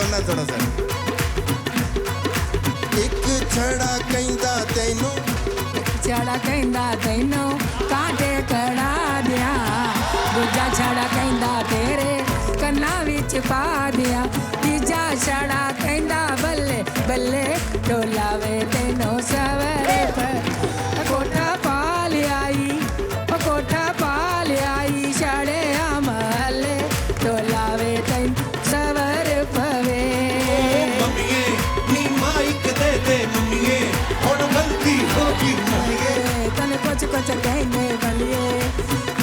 बोलना थोड़ा सा। एक छड़ा कहंदा तैनू, छड़ा कहंदा तैनू कांटे कड़ा दिया, दूजा छड़ा कहंदा तेरे कन्ना विच पा दिया, तीजा छड़ा कहंदा बल्ले बल्ले डोलावे तैनू सवेरे पर कोठा पा लियाई, कोठा पा लियाई छड़े महले डोलावे तैनू सवर पवे। मम्मीए नी माइक दे दे मम्मीए, हुण गलती होगी मम्मीए, तने कुछ कुछ कहने बलिए,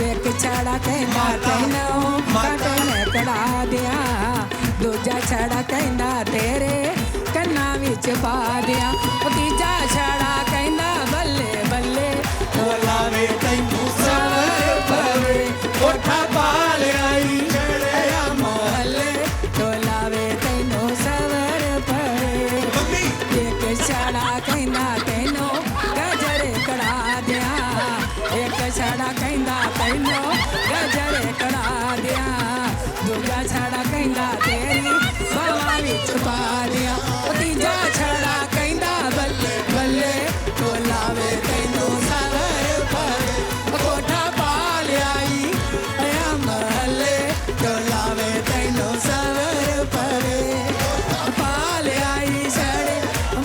एक छड़ा कहना तैनू काटे में कड़ा दिया, दूजा छड़ा कहना तेरे कन्ना विच पा दिया, तीजा छड़ा कहना बल्ले बल्ले डोलावे तैनू सवर पवे, कोठा पा लियाई छड़े महले डोलावे तैनू सवर पवे। मम्मी एक छड़ा कहना तैनू गजरे कड़ा दिया, एक छड़ा कहना तैनू गजरे कड़ा दिया, दूजा छड़ा कहना तेरी बावा विच पा दिया, तीजा छड़ा कहना बल्ले बल्ले डोलावे तैनू सवर पवे, कोठा पा लियाई महले डोलावे तैनू सवर पवे, पा लियाई छड़े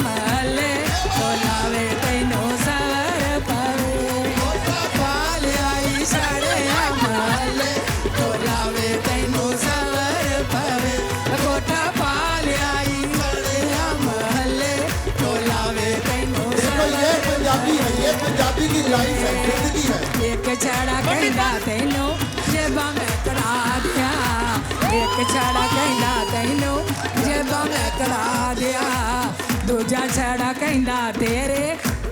महले डोलावे तैनू सवर पवे, पा लियाई छड़े महले डोलावे तैनू सवर पवे, कोठा पा लियाई छड़े महले डोलावे तैनू ये पंजाबी है, ये पंजाबी की लाइफ है, जिंदगी है। एक छड़ा कहंदा तैनू जेबा में कड़ा दिया, एक छड़ा कहंदा तैनू जेबा में कड़ा दिया, दूजा छड़ा कहंदा तेरे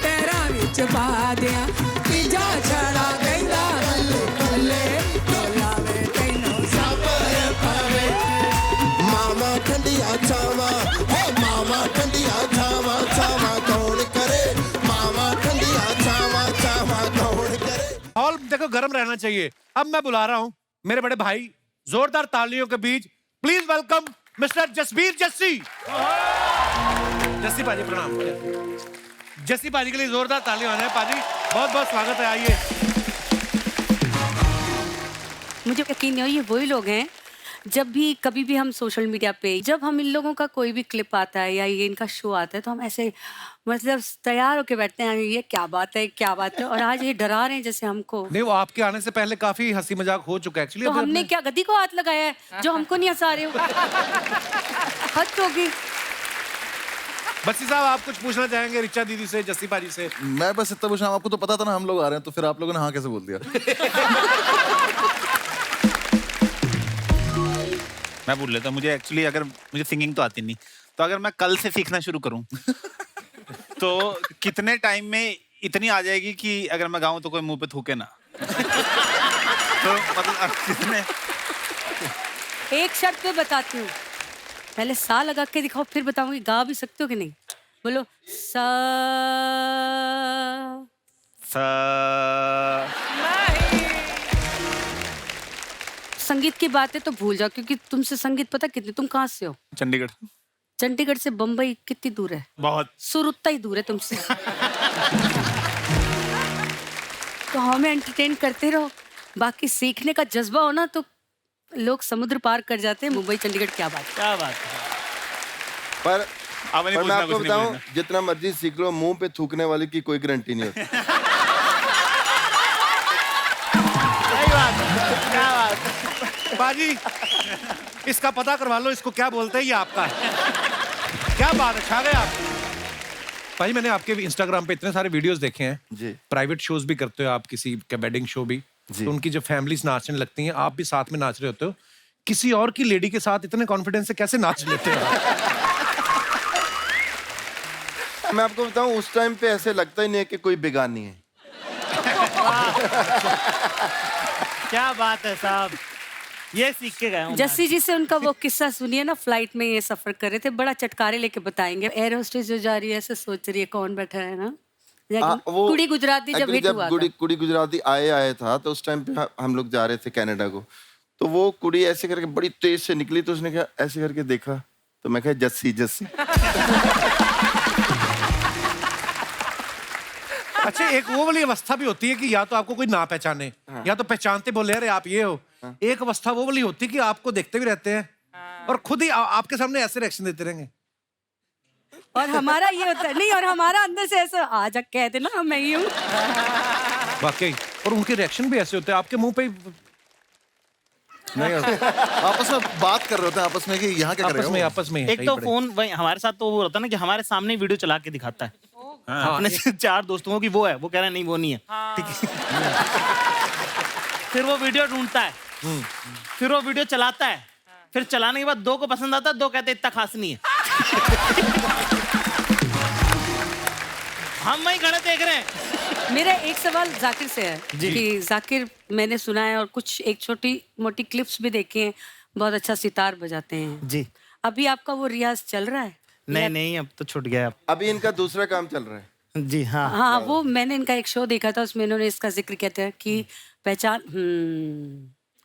पैरां विच पा दिया, तीजा छड़ा कहंदा बल्ले बल्ले डोलावे तैनू सबर पवे। मामा ठंडिया छावा, हे मामा ठंडिया छावा, छावा कौन करे, मामा ठंडिया छावा, छावा कौन करे। हॉल देखो गर्म रहना चाहिए। अब मैं बुला रहा हूं मेरे बड़े भाई, जोरदार तालियों के बीच please welcome mister Jasbir Jassi. Jassi पाजी प्रणाम। जस्सी पाजी के लिए जोरदार तालियां हो जाए। पाजी बहुत बहुत स्वागत है, आइए। मुझे यकीन नहीं हो ये वही लोग हैं, जब भी कभी भी हम सोशल मीडिया पे जब हम इन लोगों का कोई भी क्लिप आता है या ये इनका शो आता है तो हम ऐसे मतलब तैयार होके बैठते हैं, ये क्या बात है क्या बात है, और आज ये डरा रहे हैं जैसे हमको। नहीं, वो आपके आने से पहले काफी हंसी मजाक हो चुका है एक्चुअली। तो हमने क्या गद्दी को हाथ लगाया है जो हमको नहीं हंसा रहे हो? हद होगी। बच्ची साहब, आप कुछ पूछना चाहेंगे रिचा दीदी से, जस्सी पाजी से? मैं बस इतना पूछा, आपको तो पता था ना हम लोग आ रहे हैं, तो फिर आप लोगों ने हाँ कैसे बोल दिया? मैं बोल लेता, मुझे एक्चुअली अगर मुझे सिंगिंग तो आती नहीं, तो अगर मैं कल से सीखना शुरू करूं तो कितने टाइम में इतनी आ जाएगी कि अगर मैं गाऊं तो कोई मुंह पे थूके ना। तो मतलब कितने। एक शर्त पे बताती हूँ, पहले सा लगा के दिखाओ फिर बताऊंगी गा भी सकते हो कि नहीं। बोलो सा। संगीत की बातें तो भूल जाओ, क्योंकि तुमसे संगीत पता कितनी, तुम कहाँ से हो? चंडीगढ़। चंडीगढ़ से बम्बई कितनी दूर है? बहुत। सुर उतना ही दूर है तुमसे। तो हमें एंटरटेन करते रहो, बाकी सीखने का जज्बा हो ना तो लोग समुद्र पार कर जाते हैं। मुंबई चंडीगढ़ क्या बात है। क्या बात है। पर अब नहीं मैं पूछना, आपको कुछ नहीं बताऊं, पूछना। जितना मर्जी सीख लो, मुंह पे थूकने वाले की कोई गारंटी नहीं होती। सही बात है, क्या बात है। पाजी इसका पता करवा लो, इसको क्या बोलते हैं, ये आपका है। क्या बात है, छा गए आप। भाई मैंने आपके इंस्टाग्राम पे इतने सारे वीडियोस देखे हैं जी। प्राइवेट शोज भी करते हो आप, किसी का वेडिंग शो भी, तो उनकी जब फैमिलीज नाचने लगती हैं आप भी साथ में नाच रहे होते हो, किसी और की लेडी के साथ इतने कॉन्फिडेंस से कैसे नाच लेते हो? मैं आपको बताऊं, उस टाइम पे ऐसे लगता ही नहीं है कि कोई बेगानी है। क्या बात है साहब, ये सीख के गए हूं। जस्सी जी से उनका वो किस्सा सुनिए ना, फ्लाइट में ये सफर कर रहे थे, बड़ा चटकारे लेके बताएंगे। एयर होस्टेस जो जा रही है ऐसे सोच रही है कौन बैठा है ना, वो कुड़ी गुजराती जब हिट हुआ था। कुड़ी गुजराती आया था, तो उस टाइम पे हम लोग जा रहे थे कनाडा को, तो वो कुड़ी ऐसे करके बड़ी तेज से निकली, तो उसने क्या ऐसे करके देखा, तो तो मैं कहा जस्सी जस्सी। अच्छा, एक वो वाली अवस्था भी होती है कि या तो आपको कोई ना पहचाने, या तो पहचानते बोले अरे आप ये हो। एक अवस्था वो वाली होती है कि आपको देखते भी रहते हैं और खुद ही आपके सामने ऐसे रिएक्शन देते रहेंगे। और हमारा ये होता है नहीं, और हमारा अंदर से ऐसा आ जा कह देना मैं ही हूँ। वाकई, और उनके रिएक्शन भी ऐसे होते हैं आपके मुंह पे ही। नहीं आपस में बात कर रहे होते हैं आपस में कि यहाँ क्या कर रहे हो। आपस में एक तो फोन वही हमारे साथ तो वो होता है ना कि हमारे सामने वीडियो चला के दिखाता है अपने 4 दोस्तों की, वो है, वो कह रहा है नहीं वो नहीं है, ठीक है। फिर वो वीडियो ढूंढता है, फिर वो वीडियो चलाता है, फिर चलाने के बाद 2 को पसंद आता है, 2 कहते इतना खास नहीं है। हम वहीं खड़े देख रहे हैं। मेरा एक सवाल जाकिर से है कि जाकिर, मैंने सुना है और कुछ एक छोटी मोटी क्लिप्स भी देखे हैं, बहुत अच्छा सितार बजाते हैं जी। अभी आपका वो रियाज चल रहा है? नहीं नहीं, अब तो छूट गया। अभी इनका दूसरा काम चल रहा है। जी हाँ हाँ, वो मैंने इनका एक शो देखा था, उसमें इन्होंने इसका जिक्र किया था कि पहचान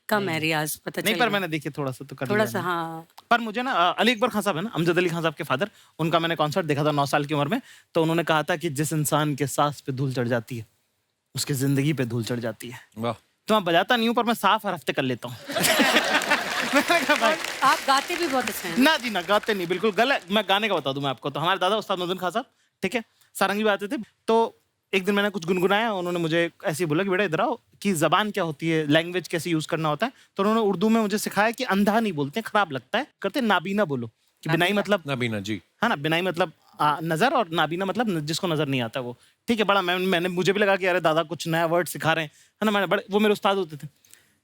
कम है रियाज, पता नहीं, चल पर गया। मैंने देखी थोड़ा सा तो कर थोड़ा लिया सा मैंने। हाँ। पर मुझे ना अली अकबर खान साहब है ना, अमजद अली खान साहब के फादर, उनका मैंने कॉन्सर्ट देखा था 9 साल की उम्र में। तो उन्होंने कहा था कि जिस इंसान के सांस पे धूल चढ़ जाती है उसकी जिंदगी पे धूल चढ़ जाती है। वाह। तो मैं बजाता नहीं हूँ पर मैं साफ हर हफ्ते कर लेता हूँ। आप गाते भी बहुत अच्छे हैं। ना जी ना, गाते नहीं, बिल्कुल गलत। मैं गाने का बता दूं मैं आपको, तो हमारे दादा उस्ताद नूरुद्दीन खान साहब, ठीक है, सारंगी बजाते थे। तो एक दिन मैंने कुछ गुनगुनाया, उन्होंने मुझे ऐसे ही बोला कि बेटा इधर आओ, कि जबान क्या होती है, लैंग्वेज कैसे यूज करना होता है। तो उन्होंने उर्दू में मुझे सिखाया कि अंधा नहीं बोलते, खराब लगता है, करते नाबीना बोलो, कि बिनाई मतलब नबीना जी, है ना, बिनाई मतलब नजर, और नाबीना मतलब जिसको नजर नहीं आता वो, ठीक है। बड़ा मैंने मुझे भी लगा कि अरे दादा कुछ नया वर्ड सिखा रहे हैं, है ना। मैंने बड़े, वो मेरे उस्ताद होते थे।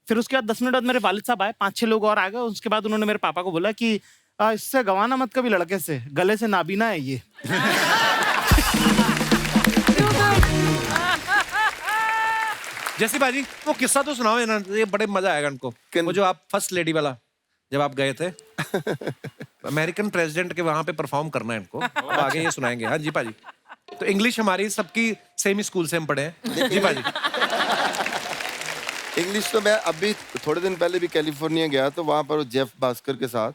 फिर उसके बाद 10 मिनट बाद मेरे वालिद साहब आए, 5-6 लोग और आ गए। उसके बाद उन्होंने मेरे पापा को बोला कि इससे गवाना मत कभी लड़के से, गले से नाबीना है ये। जैसी बाजी वो किस्सा तो सुनाओ ना, ये बड़े मजा आएगा उनको। वो जो आप फर्स्ट लेडी वाला, जब आप गए थे अमेरिकन प्रेसिडेंट के वहां पे परफॉर्म करना है इनको, अब आगे ये सुनाएंगे। हाँ जी पाजी। तो इंग्लिश हमारी सबकी सेम ही स्कूल से हम पढ़े हैं जी पाजी। इंग्लिश तो मैं अभी थोड़े दिन पहले भी कैलिफोर्निया गया, तो वहाँ पर जेफ भास्कर के साथ,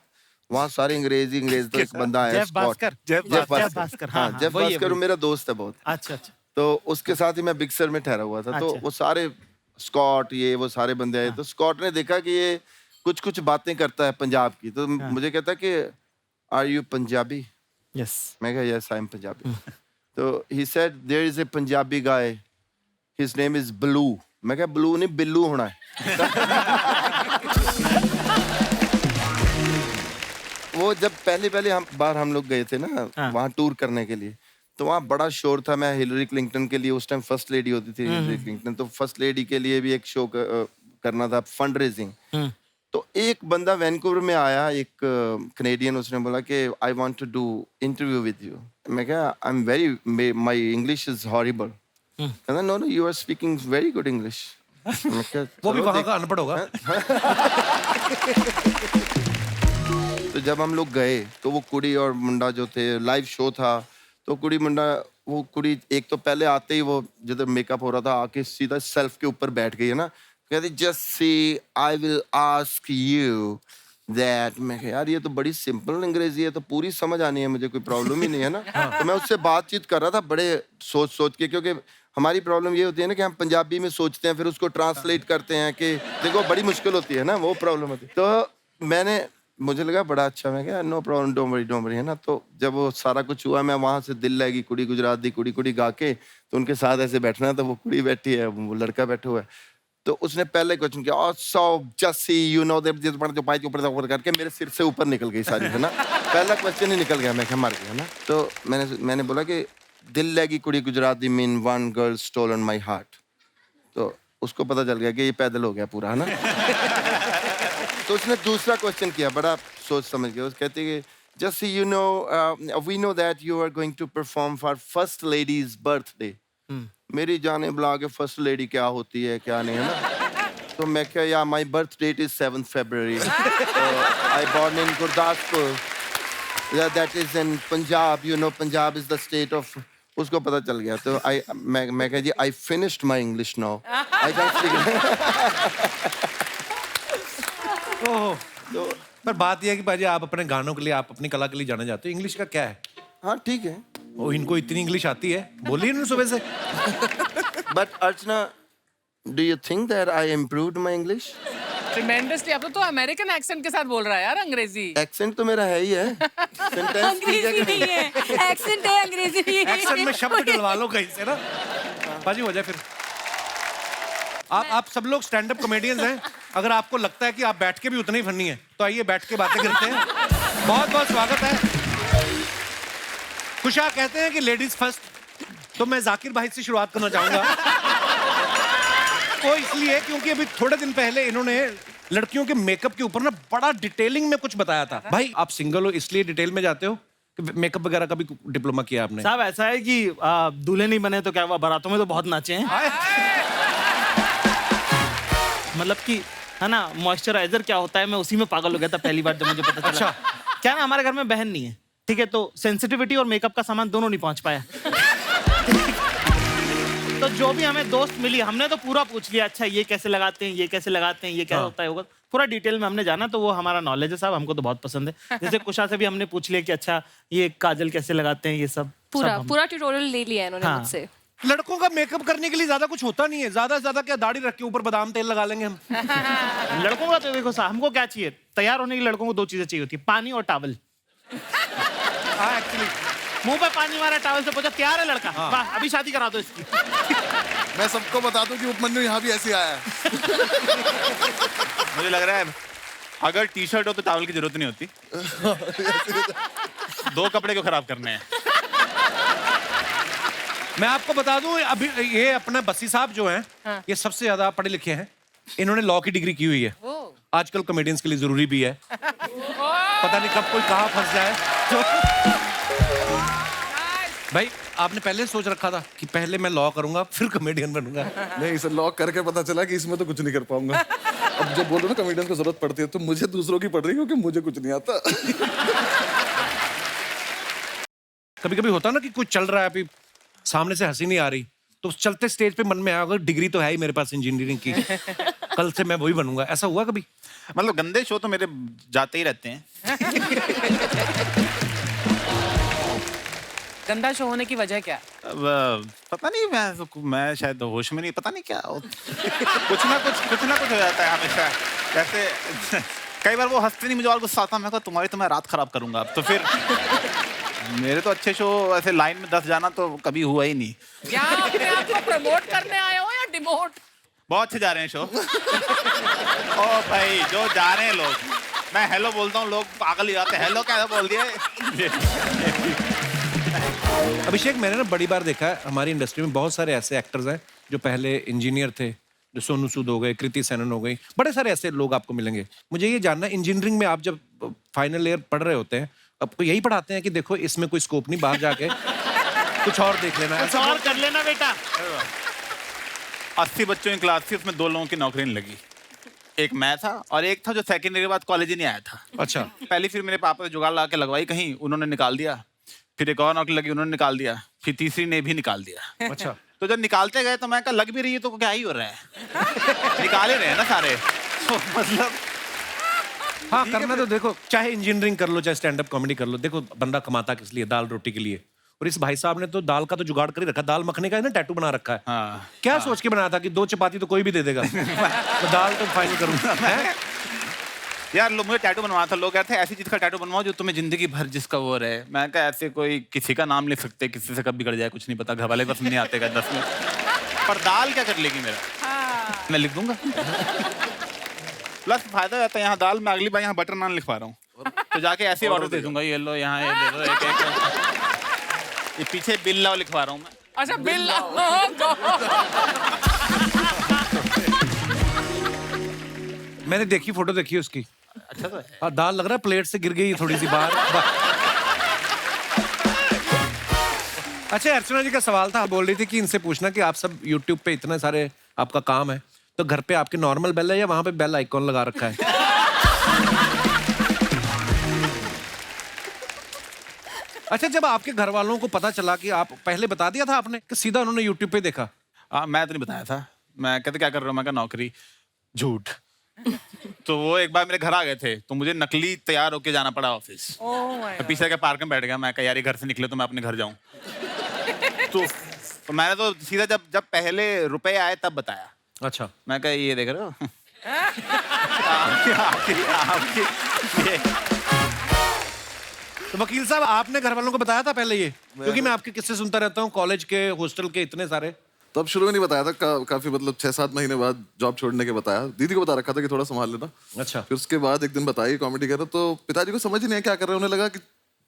वहाँ सारी अंग्रेज तो एक बंदा है जेफ भास्कर, जेफ भास्कर, हाँ जेफ भास्कर मेरा दोस्त है बहुत। अच्छा अच्छा। तो उसके साथ ही मैं बिग सर में ठहरा हुआ था। तो वो सारे स्कॉट, ये वो सारे बंदे आए। तो स्कॉट ने देखा कि ये कुछ कुछ बातें करता है पंजाब की, तो मुझे कहता कि आर यू पंजाबी? यस। मैं कहा यस आई एम पंजाबी। तो he said there is a Punjabi guy, his name is blue. मैं कहा ब्लू नहीं बिल्लू होना है। वो जब पहले हम लोग गए थे ना वहाँ टूर करने के लिए, तो वहाँ बड़ा शोर था। मैं हिलरी क्लिंटन के लिए, उस टाइम फर्स्ट लेडी होती थी हिलरी क्लिंटन, तो फर्स्ट लेडी के लिए भी एक शो करना था, फंड रेजिंग। तो एक बंदा वैंकूवर में आया, एक कनेडियन, उसने बोला कि I want to do interview with you. मैं कहा I am very, my English is horrible. कहता no no you are speaking very good English. वो भी वहाँ का अनपढ़ होगा। तो जब हम लोग गए तो वो कुड़ी और मुंडा जो थे, लाइव शो था, तो कुड़ी मुंडा, वो कुड़ी एक तो पहले आते ही वो जिधर मेकअप हो रहा था आके सीधा सेल्फ के ऊपर बैठ गई है ना, कहती just see I will ask you that. मैं कहा यार ये तो बड़ी सिंपल अंग्रेजी है, तो पूरी समझ आनी है मुझे, कोई प्रॉब्लम ही नहीं है ना। तो मैं उससे बातचीत कर रहा था बड़े सोच के, क्योंकि हमारी प्रॉब्लम ये होती है ना कि हम पंजाबी में सोचते हैं, फिर उसको ट्रांसलेट करते हैं कि देखो बड़ी मुश्किल होती है ना, वो प्रॉब्लम होती है। तो मुझे लगा बड़ा अच्छा, मैं क्या नो प्रॉब्लम डोंट वरी है ना। तो जब वो सारा कुछ हुआ, मैं वहाँ से दिल लगी कुड़ी गुजरात दी कुड़ी गा के, तो उनके साथ ऐसे बैठना, तो वो कुड़ी बैठी है, वो लड़का बैठा हुआ है। तो उसने पहले क्वेश्चन किया सो जस्सी यू नो दैट जो पाई के ऊपर करके मेरे सिर से ऊपर निकल गई सारी, है ना। पहला क्वेश्चन ही निकल गया, मैं क्या मर गया ना। तो मैंने बोला कि दिल लगी कुड़ी गुजरात दी mean one girl stolen my heart. तो उसको पता चल गया कि ये पैदल हो गया पूरा, है ना। तो उसने दूसरा क्वेश्चन किया, बड़ा सोच समझ गया। उस कहते कि just you know we know that you are going to perform for first lady's birthday. मेरी जाने बुला के फर्स्ट लेडी क्या होती है क्या नहीं, है ना। तो मैं क्या या my birth date is 7 February। I born in Gurdaspur, that is in Punjab, you know Punjab is the state of. उसको पता चल गया। तो मैं कह जी I finished my English now, I can speak. तो पर बात यह है कि भाजी आप अपने गानों के लिए, आप अपनी कला के लिए जाने जाते हो, इंग्लिश का क्या है? हाँ ठीक है। वो इनको इतनी इंग्लिश आती है, बोली इन्होंने सुबह से। But Archana, do you think that I improved my English? Tremendously. अब तो अमेरिकन एक्सेंट के साथ बोल रहा है यार, अंग्रेजी। एक्सेंट तो मेरा है ही है। अंग्रेजी नहीं है, एक्सेंट है, अंग्रेजी नहीं है। एक्शन में शब्द डलवा लो कहीं से ना, बाजी हो जाए फिर। आप सब लोग स्टैंड अप कॉमेडियंस हैं। अगर आपको लगता है कि आप बैठ के भी उतने ही फनी हैं, तो आइए बैठ के बातें करते हैं। बहुत बहुत स्वागत है। कुशा कहते हैं कि लेडीज फर्स्ट, तो मैं जाकिर भाई से शुरुआत करना चाहूंगा। वो इसलिए क्योंकि अभी थोड़े दिन पहले इन्होंने लड़कियों के मेकअप के ऊपर ना बड़ा डिटेलिंग में कुछ बताया था। भाई आप सिंगल हो इसलिए डिटेल में जाते हो कि मेकअप वगैरह का भी डिप्लोमा किया आपने? साहब ऐसा है कि दूल्हे नहीं बने तो क्या हुआ, बारातों में तो बहुत नाचे हैं। मतलब कि है ना, मॉइस्चराइजर क्या होता है, मैं उसी में पागल हो गया था पहली बार जब मुझे पता चला। अच्छा। क्या ना, हमारे घर में बहन नहीं है, ठीक है, तो सेंसिटिविटी और मेकअप का सामान दोनों नहीं पहुंच पाया। तो जो भी हमें दोस्त मिली, हमने तो पूरा पूछ लिया, अच्छा ये कैसे लगाते हैं, ये कैसे लगाते हैं, ये क्या होता है, होगा पूरा डिटेल में हमने जाना। तो वो हमारा नॉलेज है साहब, हमको तो बहुत पसंद है। जैसे कुशा से भी हमने पूछ लिया कि अच्छा ये काजल कैसे लगाते हैं, ये सब पूरा ट्यूटोरियल ले लिया इन्होंने मुझसे। लड़कों का मेकअप करने के लिए ज्यादा कुछ होता नहीं है, ज्यादा से ज्यादा क्या दाढ़ी रख के ऊपर बादाम तेल लगा लेंगे हम। लड़कों का तो देखो साहब, हमको क्या चाहिए, तैयार होने के लिए लड़कों को दो चीजें चाहिए होती है, पानी और टॉवल। हाँ एक्चुअली मुंह पे पानी मारा, टॉवल से पूछा तैयार है लड़का, वाह अभी शादी करा दो इसकी। मैं सबको बता दूं कि उपमन्यु यहाँ भी ऐसे आया है। मुझे लग रहा है अगर टी शर्ट हो तो टॉवल की जरूरत नहीं होती। दो कपड़े क्यों खराब करने हैं? मैं आपको बता दूं, अभी ये अपना बसी साहब जो हैं, ये सबसे ज्यादा पढ़े लिखे हैं। इन्होंने लॉ की डिग्री की हुई है। आजकल कॉमेडियंस के लिए जरूरी भी है। पता नहीं कब कोई कहाँ फंस जाए। तो भाई आपने पहले सोच रखा था कि पहले मैं लॉ करूंगा फिर कॉमेडियन बनूंगा? नहीं, इसे लॉक करके पता चला कि इसमें तो कुछ नहीं कर पाऊंगा। अब जब बोलो ना कॉमेडियन को जरूरत पड़ती है, तो मुझे दूसरों की पड़ रही है क्योंकि मुझे कुछ नहीं आता। कभी कभी होता ना कि कुछ चल रहा है, अभी सामने से हंसी नहीं आ रही, तो उस चलते स्टेज पे मन में आया डिग्री तो है ही मेरे पास इंजीनियरिंग की, कल से मैं वही बनूंगा। ऐसा हुआ कभी? मतलब गंदे शो तो मेरे जाते ही रहते हैं। गंदा शो होने की वजह क्या? अब पता नहीं, मैं शायद होश में नहीं, पता नहीं क्या कुछ ना कुछ हो जाता है हमेशा। जैसे कई बार वो हंसते नहीं, मुझे और गुस्सा आता है, मैं कहता तुम्हारी तो मैं रात खराब करूंगा अब। तो फिर मेरे तो अच्छे शो ऐसे लाइन में 10 जाना तो कभी हुआ ही नहीं। क्या अपने आप को प्रमोट करने आए हो या डिमोट? बहुत अच्छे जा रहे हैं शो। ओ भाई जो जा रहे हैं लोग, मैं हेलो बोलता हूँ, लोग पागल ही जाते हैं, हेलो क्या बोल दिया। अभिषेक, मैंने ना बड़ी बार देखा है हमारी इंडस्ट्री में बहुत सारे ऐसे एक्टर्स हैं जो पहले इंजीनियर थे, जो सोनू सूद हो गए, कृति सेनन हो गई, बड़े सारे ऐसे लोग आपको मिलेंगे। मुझे ये जानना, इंजीनियरिंग में आप जब फाइनल ईयर पढ़ रहे होते हैं, आपको यही पढ़ाते हैं कि देखो इसमें कोई स्कोप नहीं, बाहर जाके कुछ और देख लेना, कुछ और कर लेना बेटा। 80 बच्चों की क्लास थी, उसमें 2 लोगों की नौकरी नहीं लगी। एक मैं था और एक था जो सेकेंड ईयर के बाद कॉलेज ही नहीं आया था। अच्छा। पहली फिर मेरे पापा ने जुगाड़ ला के लगवाई कहीं, उन्होंने निकाल दिया। फिर एक और नौकरी लगी, उन्होंने निकाल दिया। फिर तीसरी ने भी निकाल दिया। अच्छा। तो जब निकालते गए तो मैं कहा लग भी रही है तो क्या ही हो रहा है, निकाल ही रहे हैं ना सारे। तो मतलब हाँ, करना तो देखो, चाहे इंजीनियरिंग कर लो चाहे स्टैंड अप कॉमेडी कर लो, देखो बंदा कमाता किस लिए, दाल रोटी के लिए। और इस भाई साहब ने तो दाल का तो जुगाड़ कर ही रखा, दाल मखने का है ना, टैटू बना रखा है। हाँ, क्या सोच के बनाया था कि 2 चपाती तो कोई भी दे देगा, तो दाल तो फाइनल करूंगा। यार लोग मुझे टैटू बनवाया था, लोग कहते हैं ऐसी चीज का टैटू बनवाओ जो तुम्हें जिंदगी भर जिसका वो रहे। मैं कहा ऐसे कोई किसी का नाम लिख सकते, किसी से कब बिगड़ जाए कुछ नहीं पता, घर वाले बस नहीं आते 10 में। पर दाल क्या कर लेगी मेरा, मैं लिख दूंगा। प्लस फायदा रहता है यहाँ दाल में, अगली बार यहाँ बटर नान लिखवा रहा हूँ, तो जाके ऐसे ऑर्डर दे दूंगा, ये लो यहाँ ये दे दो एक। ये पीछे बिल लाओ लिखवा रहा हूँ मैं। अच्छा बिल। मैंने देखी, फोटो देखी उसकी। अच्छा तो हाँ, दाल लग रहा है प्लेट से गिर गई थोड़ी सी बाहर। अच्छा, अर्चना जी का सवाल था, बोल रही थी कि इनसे पूछना कि आप सब YouTube पे इतने सारे आपका काम है, तो घर पे आपके नॉर्मल बेल है या वहां पे बेल आइकॉन लगा रखा है? अच्छा, जब आपके घर वालों को पता चला कि आप पहले बता दिया था आपने कि सीधा उन्होंने YouTube पे देखा? मैं तो नहीं बताया था। मैं कहते क्या कर रहा हूँ, मैं कहा नौकरी। झूठ। तो वो एक बार मेरे घर आ गए थे, तो मुझे नकली तैयार होके जाना पड़ा ऑफिस। मैं पीछे के पार्क में बैठ गया, मैं कहा यार ये घर से निकले तो मैं अपने घर जाऊं। तो मैंने तो सीधा जब पहले रुपए आए तब बताया। अच्छा, मैं कहा ये देख रहे हो तो वकील साहब आपने घर वालों को बताया था पहले ये? क्योंकि मैं आपके किस्से सुनता रहता हूँ, कॉलेज के, हॉस्टल के, इतने सारे। तब शुरू में नहीं बताया था, काफी मतलब 6-7 महीने बाद जॉब छोड़ने के बताया। दीदी को बता रखा था कि थोड़ा संभाल लेना। अच्छा। फिर उसके बाद एक दिन बताई कॉमेडी कर रहा, तो पिताजी को समझ ही नहीं है क्या कर रहे हैं। उन्हें लगा कि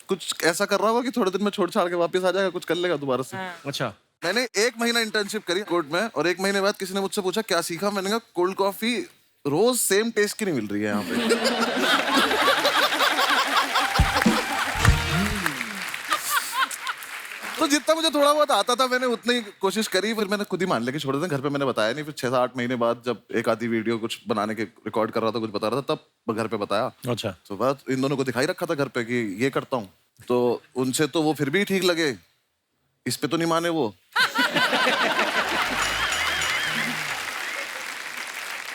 कुछ ऐसा कर रहा होगा कि थोड़े दिन में छोड़ छाड़ के वापस आ जाएगा, कुछ कर लेगा दोबारा से। अच्छा। मैंने 1 महीना इंटर्नशिप करी कोर्ट में, और 1 महीने बाद किसी ने मुझसे पूछा क्या सीखा। मैंने कहा कोल्ड कॉफी रोज सेम टेस्ट की नहीं मिल रही है यहाँ पे। तो जितना मुझे थोड़ा बहुत आता था मैंने उतनी ही कोशिश करी। फिर मैंने खुद ही मान लिया कि छोड़ दें। घर पे मैंने बताया नहीं। फिर 6-8 महीने बाद जब एक आधी वीडियो कुछ बनाने के रिकॉर्ड कर रहा था, कुछ बता रहा था, तब घर पे बताया। अच्छा। तो बात इन दोनों को दिखाई रखा था घर पे कि ये करता हूँ। तो उनसे तो वो फिर भी ठीक लगे, इस पे तो नहीं माने वो।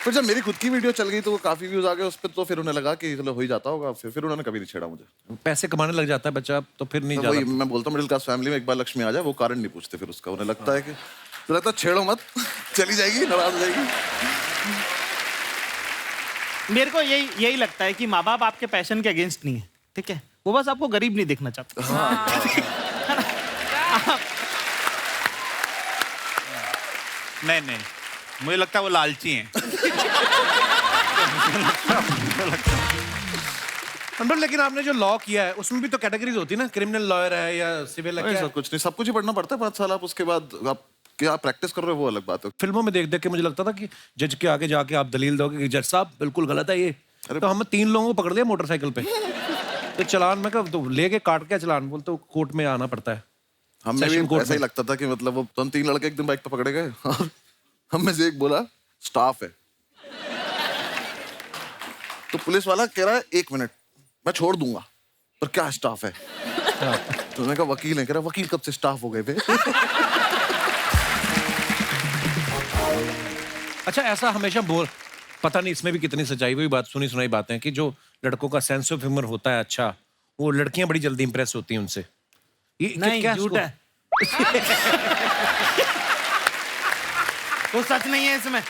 फिर जब मेरी खुद की वीडियो चल गई तो वो काफी व्यूज आ गए उस पर, तो फिर उन्हें लगा कि चलो हो ही जाता होगा। फिर उन्होंने कभी नहीं छेड़ा मुझे। पैसे कमाने लग जाता है बच्चा तो फिर नहीं वही जाता। मैं बोलता हूँ, मिडिल क्लास फैमिली में एक बार लक्ष्मी आ जाए वो कारण नहीं पूछते फिर उसका। उन्हें लगता है कि तो लगता है छेड़ो मत, चली जाएगी, नाराज हो जाएगी। मेरे को यही लगता है कि माँ बाप आपके पैशन के अगेंस्ट नहीं है, ठीक है? वो बस आपको गरीब नहीं देखना चाहते। नहीं, मुझे लगता है वो लालची हैं। अंडर, लेकिन आपने जो लॉ किया है उसमें भी तो कैटेगरीज होती है ना, क्रिमिनल लॉयर है या सिविल है? ऐसा कुछ नहीं, सब कुछ ही पढ़ना पड़ता है 5 साल। आप उसके बाद आप क्या प्रैक्टिस कर रहे हो वो अलग बात है। फिल्मों में देख देख के मुझे लगता था कि जज के आगे जाके आप दलील दोगे कि जज साहब बिल्कुल गलत है ये। तो हमने 3 लोगों को पकड़ लिया मोटरसाइकिल पे, तो चलान में कब तो लेके काट के चलान बोलते कोर्ट में आना पड़ता है। हमें भी ऐसा ही लगता था कि मतलब वो तो हम 3 लड़के एक दिन बाइक पे पकड़े गए और हम में से एक बोला स्टाफ है। तो पुलिस वाला कह रहा है 1 मिनट मैं छोड़ दूंगा, पर क्या स्टाफ है? तो मैंने कहा वकील है। कह रहा वकील कब से स्टाफ हो गए थे? अच्छा, ऐसा हमेशा बोल, पता नहीं इसमें भी कितनी सच्चाई, वही बात सुनी सुनाई बातें कि जो लड़कों का सेंस ऑफ ह्यूमर होता है अच्छा, वो लड़कियां बड़ी जल्दी इंप्रेस होती हैं उनसे। ये नहीं, क्या झूठ है। तो सच नहीं है इसमें।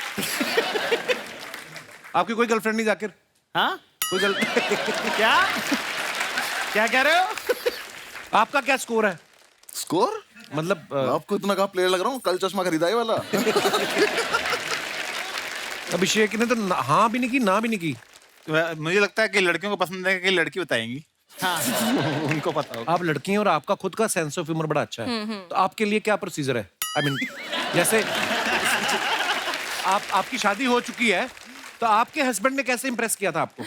आपकी कोई गर्लफ्रेंड नहीं जाकिर? हाँ? कोई क्या कह रहे हो? आपका क्या स्कोर है? स्कोर मतलब आपको इतना कहाँ प्लेयर लग रहा हूँ, कल चश्मा खरीदा है वाला। अभिषेक ने तो हाँ भी नहीं की ना भी नहीं की। मुझे लगता है कि लड़कियों को पसंद है कि लड़की बताएंगी। हाँ। उनको पता होगा। आप लड़की हैं और आपका खुद का सेंस ऑफ ह्यूमर बड़ा अच्छा है, तो आपके लिए क्या प्रोसीजर है? आई मीन जैसे आपकी शादी हो चुकी है, तो आपके हस्बैंड ने कैसे इंप्रेस किया था आपको?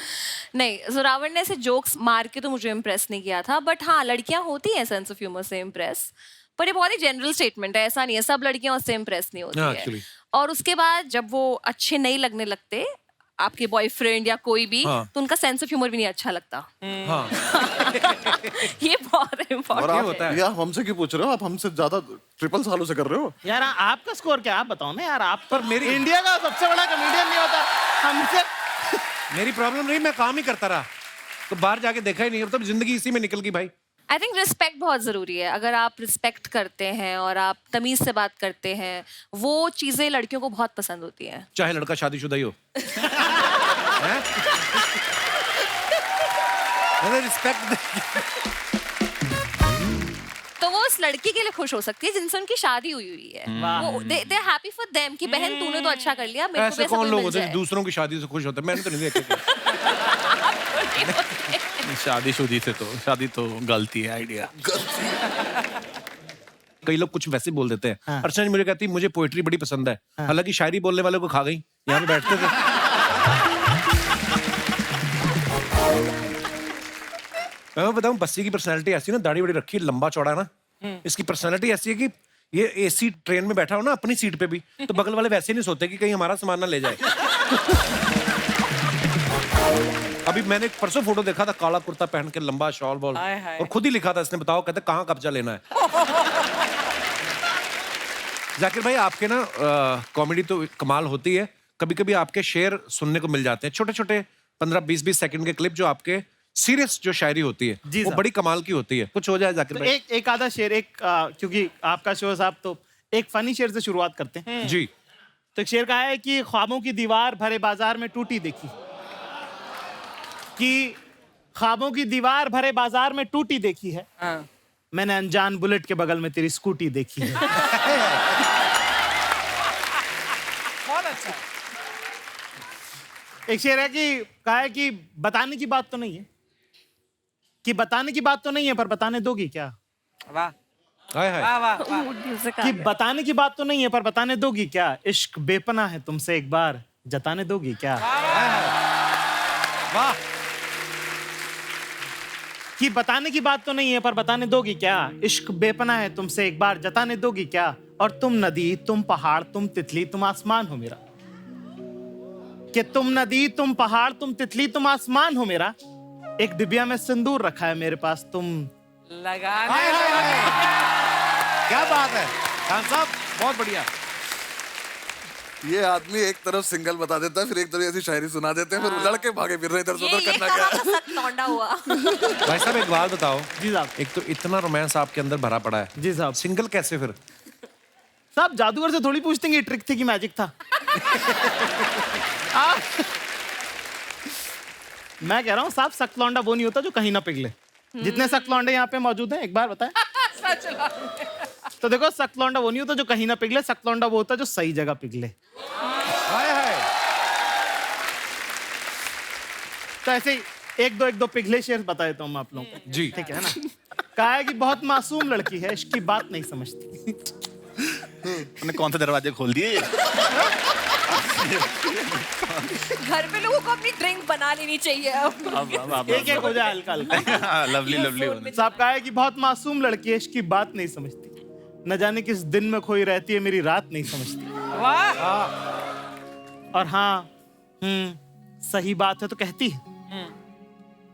नहीं, जोरावर ने ऐसे जोक्स मार के तो मुझे इम्प्रेस नहीं किया था, बट हाँ लड़कियां होती हैं सेंस ऑफ ह्यूमर से इम्प्रेस, पर ये बहुत ही जनरल स्टेटमेंट है, ऐसा नहीं है सब लड़कियां उससे इम्प्रेस नहीं होती है। और उसके बाद जब वो अच्छे नहीं लगने लगते, आपके बॉयफ्रेंड या कोई भी, तो उनका सेंस ऑफ ह्यूमर भी नहीं अच्छा लगता। हाँ। ये बहुत इम्पोर्टेंट होता है। यार हमसे क्यों पूछ रहे हो? आप हमसे ज्यादा ट्रिपल सालों से कर रहे हो। यार आपका स्कोर क्या, आप बताओ ना यार। आप पर मेरी इंडिया का सबसे बड़ा कॉमेडियन नहीं होता हमसे। मेरी प्रॉब्लम नहीं, मैं काम ही करता रहा, तो बाहर जाके देखा ही नहीं, अब तो जिंदगी इसी में निकल गई भाई। आई थिंक रिस्पेक्ट बहुत जरूरी है। अगर आप रिस्पेक्ट करते हैं और आप तमीज से बात करते हैं, वो चीजें लड़कियों को बहुत पसंद होती हैं, चाहे लड़का शादीशुदा ही हो। रिस्पेक्ट। तो वो उस लड़की के लिए खुश हो सकती है जिनसे उनकी शादी हुई है। वो they are happy for them कि बहन तूने तो अच्छा कर लिया, मेरे को ऐसे भी कौन लोग मिल होते हैं जाए। दूसरों की शादी से खुश होते हैं? मैंने तो नहीं देखा। शादीशुदी से तो शादी तो गलती है आइडिया। कई लोग कुछ वैसे बोल देते हैं। अर्चना जी मुझे कहती है मुझे पोएट्री बड़ी पसंद है, हालांकि शायरी बोलने वाले को खा गई। यहाँ पे बैठते थे। मैं बताऊं, बस्सी की पर्सनैलिटी ऐसी ना, दाढ़ी बड़ी रखी, लंबा चौड़ा ना, इसकी पर्सनैलिटी ऐसी है कि ये एसी ट्रेन में बैठा हो ना अपनी सीट पे भी, तो बगल वाले वैसे नहीं सोते कि कहीं हमारा सामान ना ले जाए। अभी मैंने परसों फोटो देखा था, काला कुर्ता पहन के, लंबा शॉल बॉल, और खुद ही लिखा था इसने, बताओ कहते कहाँ कब्जा लेना है। जाकिर भाई आपके ना कॉमेडी तो कमाल होती है, कभी कभी आपके शेर सुनने को मिल जाते हैं, छोटे छोटे 15-20 सेकंड के क्लिप जो आपके सीरियस जो शायरी होती है जी वो साहब। बड़ी कमाल की होती है। कुछ हो जाए जाकिर तो भाई। एक आधा शेर, क्योंकि आपका शो है साहब, तो एक फनी शेर से शुरुआत करते हैं। जी। तो एक शेर कहा है कि ख्वाबों की दीवार भरे बाजार में टूटी देखी, कि ख्वाबों की दीवार भरे बाजार में टूटी देखी है, मैंने अनजान बुलेट के बगल में तेरी स्कूटी देखी है। बहुत अच्छा। एक शेर है कि कहा है कि बताने की बात तो नहीं है, कि बताने की बात तो नहीं है पर बताने दोगी क्या? वाह हाय हाय। वाह वाह वाह। कि बताने की बात तो नहीं है पर बताने दोगी क्या? इश्क बेपना है तुमसे एक बार जताने दोगी क्या? वाह। कि बताने की बात तो नहीं है पर बताने दोगी क्या? इश्क बेपना है तुमसे एक बार जताने दोगी क्या? और तुम नदी, तुम पहाड़, तुम तितली, तुम आसमान हो मेरा। कि तुम नदी, तुम पहाड़, तुम तितली, तुम आसमान हो मेरा। एक डिबिया में सिंदूर रखा है मेरे पास, तुम लगाने हाय हाय हाय। क्या बात है खान साहब, बहुत बढ़िया। ये आदमी एक तरफ सिंगल बता देता है, फिर एक तरफ ऐसी शायरी सुना देते हैं, फिर लड़के भागे फिर रहे इधर से उधर, करना क्या है? लौंडा हुआ। भाई साहब एक बात बताओ, जी साहब। एक तो इतना रोमांस आपके अंदर भरा पड़ा है, जी साहब। सिंगल कैसे फिर? साहब जादूगर से थोड़ी पूछते हैं कि ट्रिक थी कि मैजिक था। मैं कह रहा हूँ साहब, सख्त लौंडा वो नहीं होता जो कहीं ना पिघले। जितने सख्त लौंडे यहाँ पे मौजूद हैं, एक बार बताएं। सच लौंडे। तो देखो, सख्त लौंडा वो नहीं होता जो कहीं ना पिघले, सख्त लौंडा वो होता है जो सही जगह पिघले। हाय हाय। तो ऐसे ही एक दो पिघले शेर बता देता हूँ मैं आप लोगों को। जी। ठीक है ना? कहा है कि बहुत मासूम लड़की है, इसकी बात नहीं समझती। मैंने कौन से दरवाजे खोल दिए? घर पे लोगों को अपनी ड्रिंक बना लेनी चाहिए अब। एक एक हो जाए हल्का हल्का। Lovely lovely. साहब कहा है कि बहुत मासूम लड़की है, इसकी बात नहीं समझती। न जाने किस दिन में खोई रहती है, मेरी रात नहीं समझती। वाह। और हाँ, सही बात है तो कहती है।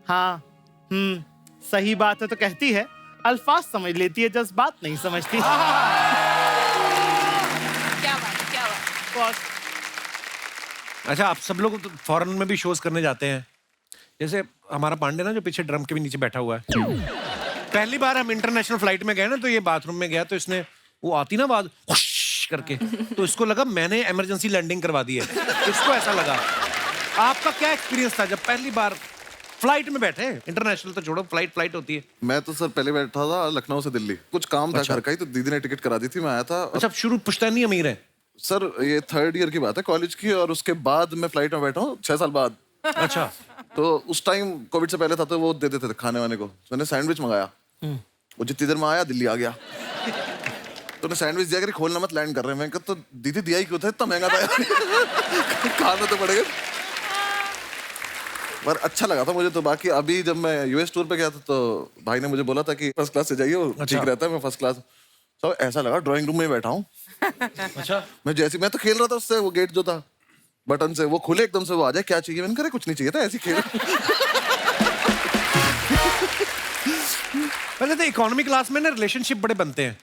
हाँ, सही बात है तो कहती है, अल्फाज समझ लेती है, जज्बात नहीं समझती। क्या बात, क्या बात। अच्छा, आप सब लोग तो फॉरेन में भी शोज करने जाते हैं, जैसे हमारा पांडे ना जो पीछे ड्रम के भी नीचे बैठा हुआ है। पहली बार हम इंटरनेशनल फ्लाइट में गए ना, तो ये बाथरूम में गया, तो इसने वो आती ना आवाज हुश करके, तो इसको लगा मैंने इमरजेंसी लैंडिंग करवा दी है, इसको ऐसा लगा। आपका क्या एक्सपीरियंस था जब पहली बार फ्लाइट में बैठे? इंटरनेशनल तो छोड़ो, फ्लाइट होती है। मैं तो सर पहले बैठा था लखनऊ से दिल्ली, कुछ काम था अच्छा। घर का ही, तो दीदी ने टिकट करा दी थी, मैं आया था। अच्छा, शुरू पुश्तैनी अमीर है सर ये 3rd ईयर की बात है कॉलेज की, और उसके बाद मैं फ्लाइट में बैठा हूँ 6 साल बाद। अच्छा। तो उस टाइम कोविड से पहले था, तो वो दे देते थे खाने वाने को। तो मैंने सैंडविच मंगाया, वो जितनी देर में आया दिल्ली आ गया। तो ने सैंडविच दिया कि खोलना मत, लैंड कर रहे हैं। मैं कहा तो दीदी दिया ही क्यों था, इतना महंगा था। खाना तो पड़ेगा। पर अच्छा लगा था मुझे तो। बाकी अभी जब मैं यूएस टूर पे गया था, तो भाई ने मुझे बोला था कि फर्स्ट क्लास से जाइए, वो ठीक रहता है। मैं फर्स्ट क्लास, तो ऐसा लगा ड्राइंग रूम में ही बैठा हूँ। अच्छा। मैं तो खेल रहा था उससे, वो गेट जो था बटन से, वो खुले एकदम से, वो आ जाए क्या चाहिए, मैंने कहा कुछ नहीं चाहिए था, ऐसे खेल। पहले तो इकोनॉमी क्लास में ना रिलेशनशिप बड़े बनते हैं,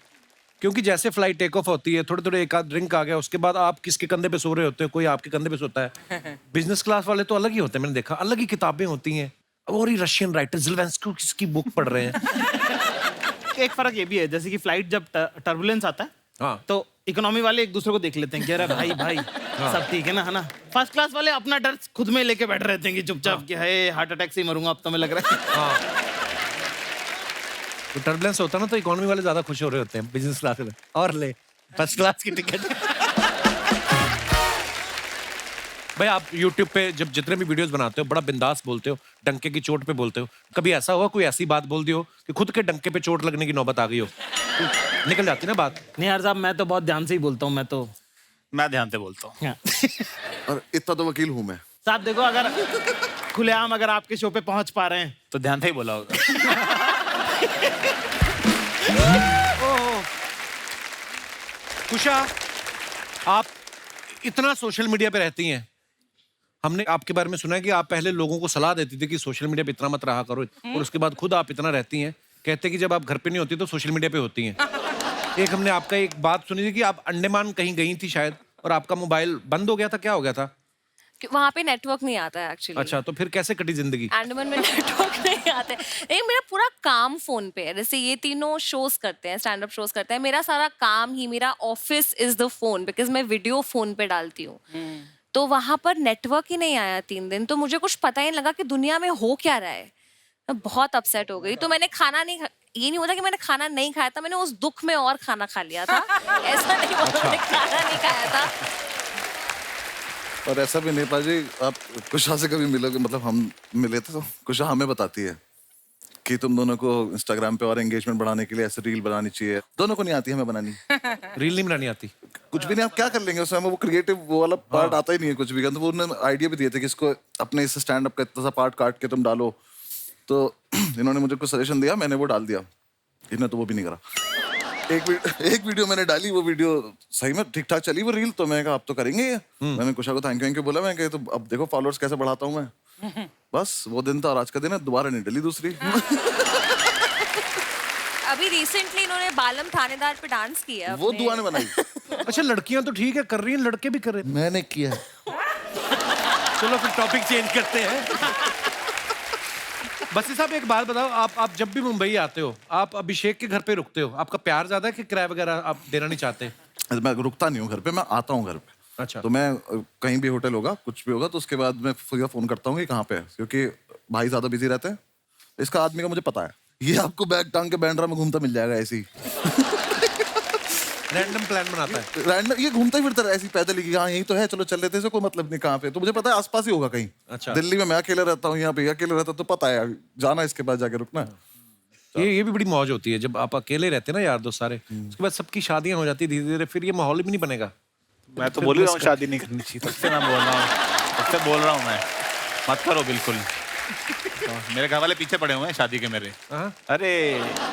क्योंकि जैसे फ्लाइट टेक ऑफ होती है, थोड़े थोड़े एक आध ड्रिंक आ गया, उसके बाद आप किसके कंधे पे सो रहे होते हो, कोई आपके कंधे पे सोता है। बिजनेस क्लास वाले तो अलग ही होते हैं, मैंने देखा, अलग ही किताबें होती हैं, और ही रशियन राइटर ज़ेलेंस्की की बुक पढ़ रहे हैं। एक फर्क ये भी है, जैसे कि फ्लाइट जब टर्बुलेंस आता है, हाँ। तो इकोनॉमी वाले एक दूसरे को देख लेते हैं कि अरे भाई भाई सब ठीक है ना, है ना। फर्स्ट क्लास वाले अपना डर खुद में लेके बैठ रहते हैं कि चुपचाप कि है हार्ट अटैक से ही मरूंगा अब तो, मैं लग रहा है। तो टर्बुलेंस होता है ना, तो इकोनॉमी वाले ज्यादा खुश हो रहे होते हैं, बिजनेस क्लास वाले और ले फर्स्ट क्लास की टिकट। भाई आप YouTube पे जब जितने भी वीडियोस बनाते हो, बड़ा बिंदास बोलते हो, डंके की चोट पे बोलते हो। कभी ऐसा हुआ कोई ऐसी बात बोल दी हो कि खुद के डंके पे चोट लगने की नौबत आ गई हो? निकल जाती ना बात। नहीं यार साहब, मैं तो बहुत ध्यान से ही बोलता हूँ। मैं ध्यान से बोलता हूँ। और इतना तो वकील हूँ मैं। साहब देखो, अगर खुलेआम अगर आपके शो पे पहुंच पा रहे हैं तो ध्यान से ही बोला होगा। कुशा, आप इतना सोशल मीडिया पे रहती हैं, हमने आपके बारे में सुना है कि आप पहले लोगों को सलाह देती थी कि सोशल मीडिया पे इतना मत रहा करो, और उसके बाद खुद आप इतना रहती हैं। कहते हैं कि जब आप घर पे नहीं होती तो सोशल मीडिया पे होती हैं। एक हमने आपका एक बात सुनी थी कि आप अंडमान कहीं गई थी शायद, और आपका मोबाइल बंद हो गया था, क्या हो गया था? वहाँ पे नेटवर्क नहीं आता है एक्चुअली। अच्छा, तो फिर कैसे कटी जिंदगी? अंडमान में नेटवर्क नहीं आता है। नहीं, मेरा पूरा काम फोन पे है। जैसे ये तीनों शोज करते हैं, स्टैंड अप शोज करते हैं, मेरा सारा काम ही, मेरा office is the phone, because मैं वीडियो फोन पे डालती हूँ। तो वहां पर नेटवर्क ही नहीं आया 3 दिन, तो मुझे कुछ पता ही नहीं लगा कि दुनिया में हो क्या रहा है। मैं बहुत अपसेट हो गई। तो मैंने खाना नहीं ये नहीं होता कि मैंने खाना नहीं खाया था, मैंने उस दुख में और खाना खा लिया था। ऐसा नहीं होता मैंने खाना नहीं खाया था। और ऐसा भी नहीं पाजी, आप कुशा से कभी मिलोगे, मतलब हम मिले थे तो कुशा हमें बताती है कि तुम दोनों को इंस्टाग्राम पे और एंगेजमेंट बढ़ाने के लिए ऐसे रील बनानी चाहिए। दोनों को नहीं आती, हमें बनानी। रील नहीं बनानी आती? कुछ भी नहीं, आप क्या कर लेंगे उसमें, हमें वो क्रिएटिव वो वाला पार्ट आता ही नहीं है कुछ भी। तो वो उन्होंने आइडिया भी दिए थे कि इसको अपने इस स्टैंड अप का इतना सा पार्ट काट के तुम डालो। तो इन्होंने मुझे कुछ सजेशन दिया, मैंने वो डाल दिया। इन्होंने तो वो भी नहीं करा। एक वीडियो मैंने डाली, वो वीडियो सही में ठीक ठाक चली वो रील, तो मैंने कहा आप तो करेंगे ये। मैंने कुशा को थैंक यू बोला, मैं कहा तो अब देखो फॉलोअर्स कैसे बढ़ाता हूँ मैं। बस वो दिन था और आज का दिन है, दोबारा नहीं डली दूसरी। अभी रिसेंटली इन्होंने बालम थानेदार पे डांस किया, वो दुआ ने बनाई। अच्छा, लड़कियां तो ठीक है कर रही हैं, लड़के भी कर रहे हैं। मैंने किया। चलो फिर टॉपिक चेंज करते हैं। बसी साहब एक बात बताओ, आप जब भी मुंबई आते हो, आप अभिषेक के घर पे रुकते हो? आपका प्यार ज्यादा है कि किराया वगैरह आप देना नहीं चाहते? मैं रुकता नहीं हूँ घर पे, मैं आता हूँ घर पे। अच्छा। तो मैं कहीं भी होटल होगा, कुछ भी होगा, तो उसके बाद मैं फोन करता हूँ कि कहाँ पे है, क्योंकि भाई ज्यादा बिजी रहते हैं। इसका आदमी का मुझे पता है, ये आपको बैग टांग के बैंड्रा में घूमता मिल जाएगा ऐसे ही। रैंडम प्लान बनाता है। रैंडम ये घूमता ही फिरता है ऐसे ही पैदल ही, हाँ यही तो है, चलो चल लेते हैं, कोई मतलब नहीं कहाँ पे। तो मुझे पता है आसपास ही होगा कहीं। अच्छा। दिल्ली में मैं अकेले रहता हूँ, यहाँ पे अकेले रहता, तो पता है जाना, इसके बाद जाके रुकना। ये भी बड़ी मौज होती है जब आप अकेले रहते हैं ना यार दोस्त सारे, उसके बाद सबकी शादियां हो जाती है धीरे धीरे, फिर ये माहौल भी नहीं बनेगा। मैं तो बोल ही रहा हूँ शादी नहीं करनी चाहिए, सबसे मैं बोल रहा हूँ, सबसे बोल रहा हूँ मैं, मत करो बिल्कुल। तो मेरे घर वाले पीछे पड़े हुए हैं शादी के मेरे। अरे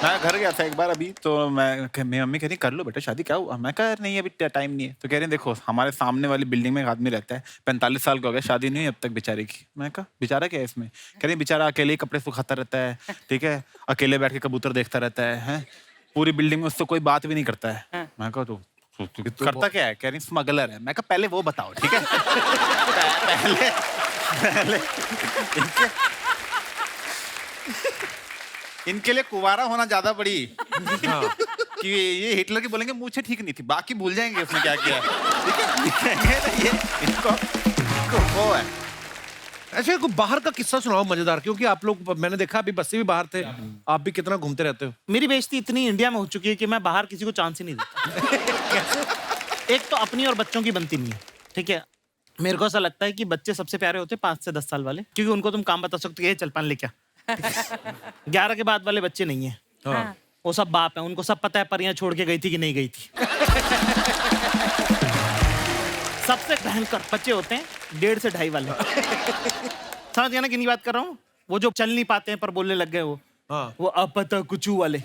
मैं घर गया था एक बार अभी, तो मेरी मम्मी कह रही कर लो बेटा शादी, क्या हुआ? मैं कह नहीं अभी टाइम नहीं है। तो कह रही देखो हमारे सामने वाली बिल्डिंग में एक आदमी रहता है, 45 साल का हो गया, शादी नहीं हुई अब तक बेचारे की। मैं कहा बेचारा क्या है इसमें? कह रही बेचारा अकेले ही कपड़े सुखाता रहता है, ठीक है, अकेले बैठ के कबूतर देखता रहता है, पूरी बिल्डिंग में उससे कोई बात भी नहीं करता है। मैं कहा तो करता क्या है? कह रही स्मगलर है। मैं कहा पहले वो बताओ, ठीक है। पहले इनके लिए कुवारा होना ज्यादा बड़ी कि ये हिटलर की बोलेंगे मुझे ठीक नहीं थी, बाकी भूल जाएंगे उसने क्या किया, ठीक है। ये इनको वो है। अच्छा कोई बाहर का किस्सा सुनाओ मजेदार, क्योंकि आप लोग, मैंने देखा अभी बस्सी भी बाहर थे, आप भी कितना घूमते रहते हो। मेरी बेइज्जती इतनी इंडिया में हो चुकी है कि मैं बाहर किसी को चांस ही नहीं देता। एक तो अपनी और बच्चों की बनती नहीं है, ठीक है। मेरे को ऐसा लगता है कि बच्चे सबसे प्यारे होते हैं 5 से 10 साल वाले, क्योंकि उनको तुम काम बता सकते हो, चल पान ले क्या। 11 के बाद वाले बच्चे नहीं है, वो सब बाप है, उनको सब पता है परियां छोड़ के गई थी कि नहीं गई थी। सबसे भयंकर बच्चे होते हैं 1.5 से 2.5 वाले। समझ गया ना कितनी बात कर रहा हूँ? वो जो चल नहीं पाते हैं पर बोलने लग गए, वो अब पता कुचू वाले।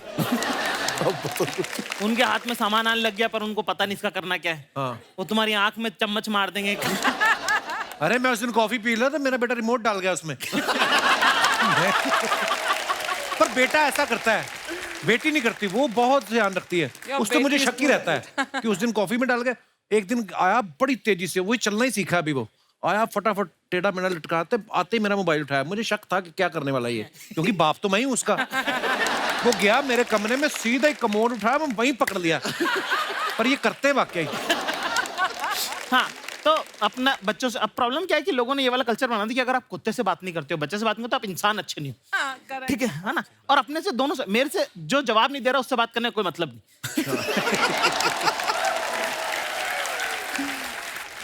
उनके हाथ में सामान आने लग गया पर उनको पता नहीं इसका करना क्या है। वो तुम्हारी आंख में चम्मच मार देंगे। अरे मैं उस दिन कॉफी पी रहा था, मेरा बेटा रिमोट डाल गया उसमें। पर बेटा ऐसा करता है, बेटी नहीं करती, वो बहुत ध्यान रखती है। उस तो मुझे शक ही रहता है कि उस दिन कॉफी में डाल गया। एक दिन आया बड़ी तेजी से, वही चलना ही सीखा अभी, वो आया फटाफट टेढ़ा मेढ़ा लटकाते, आते ही मेरा मोबाइल उठाया। मुझे शक था कि क्या करने वाला ये, क्योंकि बाप तो मैं ही हूं उसका। वो गया मेरे कमरे में, सीधा ही कमोड उठाया, मैं वहीं पकड़ लिया। पर ये करते वाकई। हाँ, तो अपना बच्चों से, अब प्रॉब्लम क्या है कि लोगों ने ये वाला कल्चर बना दिया कि अगर आप कुत्ते से बात नहीं करते हो, बच्चे से बात नहीं करते, आप इंसान अच्छे नहीं हो, ठीक है ना। और अपने से, दोनों से, मेरे से जो जवाब नहीं दे रहा उससे बात करने का कोई मतलब नहीं।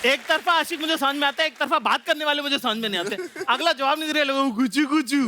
एक तरफा आशिक मुझे समझ में आता है, एक तरफा बात करने वाले मुझे समझ में नहीं आते। अगला जवाब नहीं दे रहे, लोगों को गुचू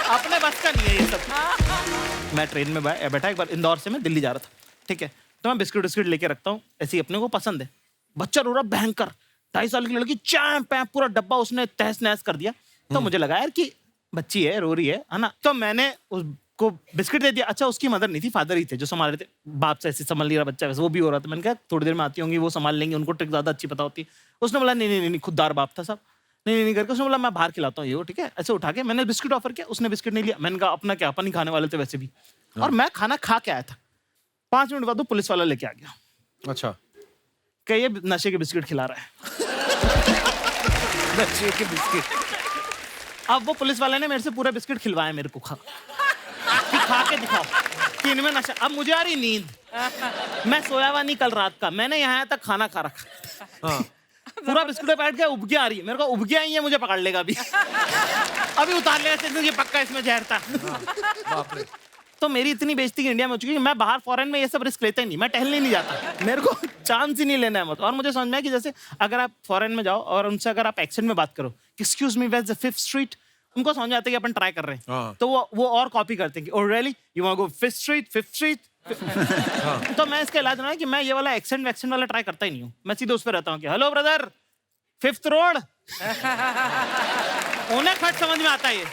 अपने बस का नहीं है ये सब। मैं ट्रेन में बैठा, एक बार इंदौर से मैं दिल्ली जा रहा था, ठीक है, तो मैं बिस्किट लेके रखता हूँ, ऐसे ही अपने को पसंद है। बच्चा रो रहा भयंकर, 2.5 साल की लड़की, चैंप है, पूरा डब्बा उसने तहस नहस कर दिया। तो मुझे लगा यार कि बच्ची है, रो रही है ना, तो मैंने उसको बिस्किट दे दिया। अच्छा उसकी मदर नहीं थी, फादर ही थे जो संभाल रहे थे। बाप से ऐसे संभाल नहीं रहा बच्चा, वैसे वो भी हो रहा था। मैंने कहा थोड़ी देर में आती होंगी, वो संभाल लेंगे, उनको ट्रिक ज्यादा अच्छी पता होती है। उसने बोला नहीं, खुददार बाप था साहब, नहीं करके उसने बोला मैं बाहर खिलाता हूँ ये, ठीक है। ऐसे उठा के मैंने बिस्किट ऑफर किया, उसने बिस्किट नहीं लिया। मैंने कहा अपना क्या, अपन ही खाने वाले थे वैसे भी, और मैं खाना खा के आया था। 5 मिनट बाद वो पुलिस वाला लेके आ गया। अच्छा, कि ये नशे के बिस्किट खिला रहा है। नशे के बिस्किट। अब वो पुलिस वाले ने मेरे से पूरा बिस्किट खिलवाया मेरे को, खा के दिखाओ कि इनमें नशा। अब मुझे आ रही नींद, मैं सोया हुआ नहीं कल रात का, मैंने यहाँ तक खाना खा रखा। हाँ। पूरा बिस्कुट पे बैठ गया, उबकी आ रही है मेरे को, उबकी आई है, मुझे पकड़ लेगा अभी। अभी उतार लेगा, ये पक्का इसमें जहर था। बाप रे। तो मेरी इतनी बेइज्जती इंडिया में हो चुकी है कि मैं बाहर फॉरेन में ये सब रिस्क लेता ही नहीं, मैं टहलने नहीं जाता, मेरे को चांस ही नहीं लेना है मत। और मुझे समझ में आया कि जैसे अगर आप फॉरेन में जाओ और उनसे अगर आप एक्सेंट में बात करो, excuse me, where is the 5th street, उनको समझ में आता है कि अपन ट्राई कर रहे हैं। हाँ। तो वो और कॉपी करते हैं कि oh really you want go 5th street, 5th street. तो मैं इसका इलाज ना है कि मैं ये वाला एक्सेंट वैक्सेंट वाला ट्राई करता ही नहीं हूँ, मैं सीधे उस पर रहता हूँ कि हेलो ब्रदर 5th रोड। उन्हें खट समझ में आता है ये।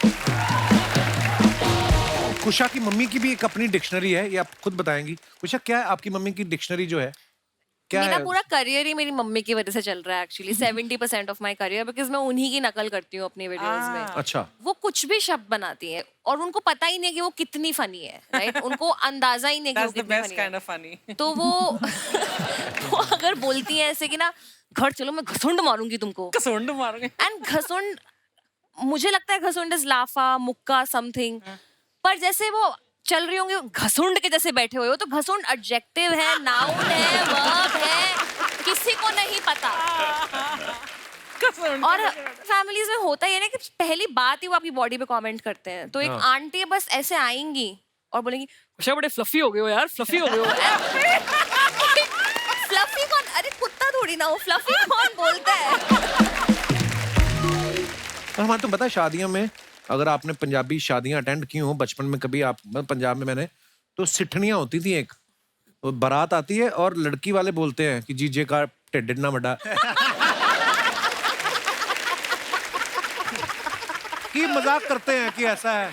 कुशा की मम्मी की भी एक अपनी डिक्शनरी है, ये आप खुद बताएंगी। कुशा, क्या है आपकी मम्मी की डिक्शनरी जो है, क्या मेरा है? पूरा करियर ही मेरी मम्मी की वजह से चल रहा है actually. 70% of my career, because मैं उन्हीं की नकल करती हूँ अपनी वीडियोस में। अच्छा। वो कुछ भी शब्द बनाती है और उनको पता ही नहीं है कि वो कितनी फनी है, राइट? उनको अंदाजा ही नहीं है कि वो कितनी फनी है। तो वो अगर बोलती है ऐसे कि ना, घर चलो मैं घसुंड मारूंगी तुमको, घसुंड मारूंगी, एंड घसुंड, मुझे लगता है घसुंड इज लाफा, मुक्का, समथिंग, पर जैसे वो चल रही होंगी घसुंड के जैसे बैठे हुए हो, तो घसुंड एडजेक्टिव है, नाउन है, वर्ब है, किसी को नहीं पता। और फैमिलीज में होता ही है ना कि पहली बात ही वो आपकी बॉडी पे कमेंट करते हैं। तो एक आंटी बस ऐसे आएंगी और बोलेंगी कुशा बड़े फ्लफी हो गए हो यार, फ्लफी हो गए हो। फ्लफी कौन? अरे कुत्ता थोड़ी ना हो, फ्लफी कौन बोलता है? हमारे तो पता है, शादियों में अगर आपने पंजाबी शादियां अटेंड की हो बचपन में कभी, आप पंजाब में मैंने, तो सिठनियां होती थी। एक तो बारात आती है और लड़की वाले बोलते हैं कि जीजे का ढिड इतना बड़ा कि मजाक करते हैं कि ऐसा है।